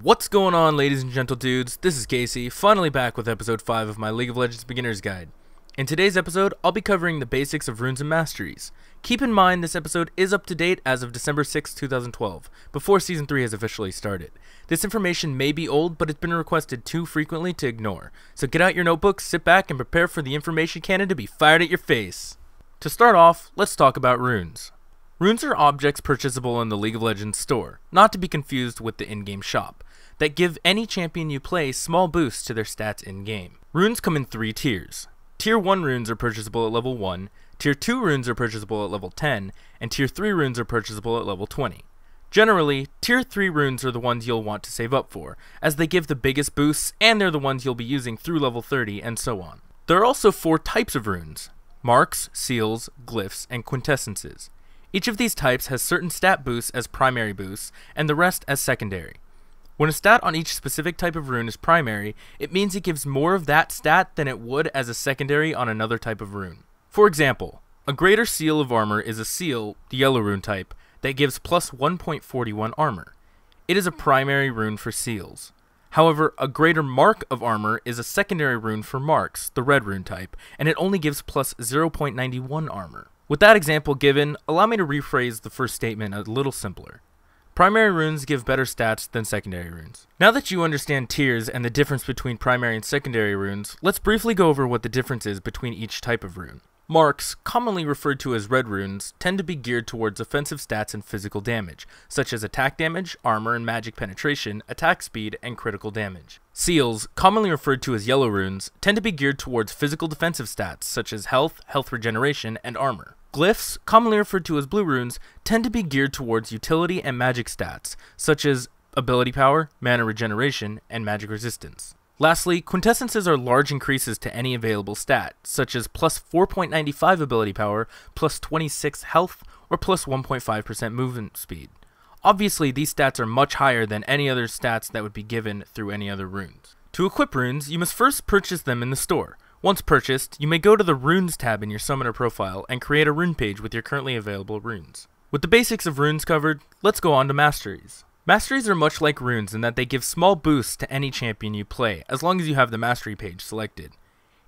What's going on, ladies and gentle dudes? This is Casey, finally back with episode 5 of my League of Legends Beginner's Guide. In today's episode, I'll be covering the basics of Runes and Masteries. Keep in mind this episode is up to date as of December 6, 2012, before Season 3 has officially started. This information may be old, but it's been requested too frequently to ignore. So get out your notebooks, sit back, and prepare for the information cannon to be fired at your face. To start off, let's talk about runes. Runes are objects purchasable in the League of Legends store, not to be confused with the in-game shop, that give any champion you play small boosts to their stats in-game. Runes come in 3 tiers. Tier 1 runes are purchasable at level 1, Tier 2 runes are purchasable at level 10, and Tier 3 runes are purchasable at level 20. Generally, Tier 3 runes are the ones you'll want to save up for, as they give the biggest boosts and they're the ones you'll be using through level 30 and so on. There are also 4 types of runes: marks, seals, glyphs, and quintessences. Each of these types has certain stat boosts as primary boosts, and the rest as secondary. When a stat on each specific type of rune is primary, it means it gives more of that stat than it would as a secondary on another type of rune. For example, a greater seal of armor is a seal, the yellow rune type, that gives plus 1.41 armor. It is a primary rune for seals. However, a greater mark of armor is a secondary rune for marks, the red rune type, and it only gives plus 0.91 armor. With that example given, allow me to rephrase the first statement a little simpler. Primary runes give better stats than secondary runes. Now that you understand tiers and the difference between primary and secondary runes, let's briefly go over what the difference is between each type of rune. Marks, commonly referred to as red runes, tend to be geared towards offensive stats and physical damage, such as attack damage, armor and magic penetration, attack speed, and critical damage. Seals, commonly referred to as yellow runes, tend to be geared towards physical defensive stats, such as health, health regeneration, and armor. Glyphs, commonly referred to as blue runes, tend to be geared towards utility and magic stats, such as ability power, mana regeneration, and magic resistance. Lastly, quintessences are large increases to any available stat, such as plus 4.95 ability power, plus 26 health, or plus 1.5% movement speed. Obviously, these stats are much higher than any other stats that would be given through any other runes. To equip runes, you must first purchase them in the store. Once purchased, you may go to the Runes tab in your summoner profile and create a rune page with your currently available runes. With the basics of runes covered, let's go on to masteries. Masteries are much like runes in that they give small boosts to any champion you play, as long as you have the mastery page selected.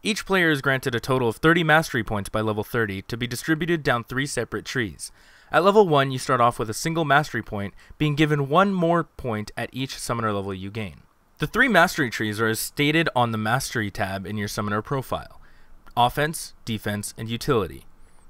Each player is granted a total of 30 mastery points by level 30 to be distributed down 3 separate trees. At level 1, you start off with a single mastery point, being given 1 more point at each summoner level you gain. The 3 mastery trees are as stated on the Mastery tab in your summoner profile: offense, defense, and utility.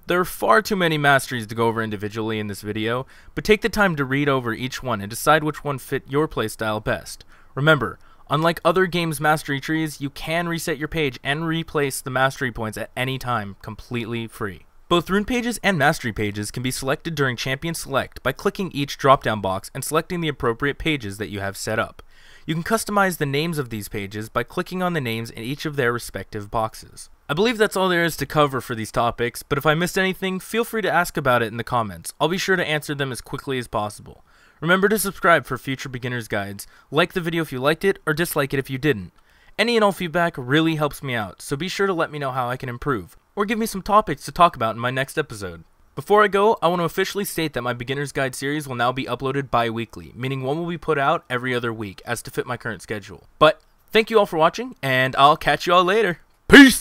There are far too many masteries to go over individually in this video, but take the time to read over each one and decide which one fit your playstyle best. Remember, unlike other games' mastery trees, you can reset your page and replace the mastery points at any time completely free. Both rune pages and mastery pages can be selected during Champion Select by clicking each drop-down box and selecting the appropriate pages that you have set up. You can customize the names of these pages by clicking on the names in each of their respective boxes. I believe that's all there is to cover for these topics, but if I missed anything, feel free to ask about it in the comments. I'll be sure to answer them as quickly as possible. Remember to subscribe for future beginner's guides, like the video if you liked it, or dislike it if you didn't. Any and all feedback really helps me out, so be sure to let me know how I can improve, or give me some topics to talk about in my next episode. Before I go, I want to officially state that my Beginner's Guide series will now be uploaded bi-weekly, meaning one will be put out every other week, as to fit my current schedule. But, thank you all for watching, and I'll catch you all later. Peace!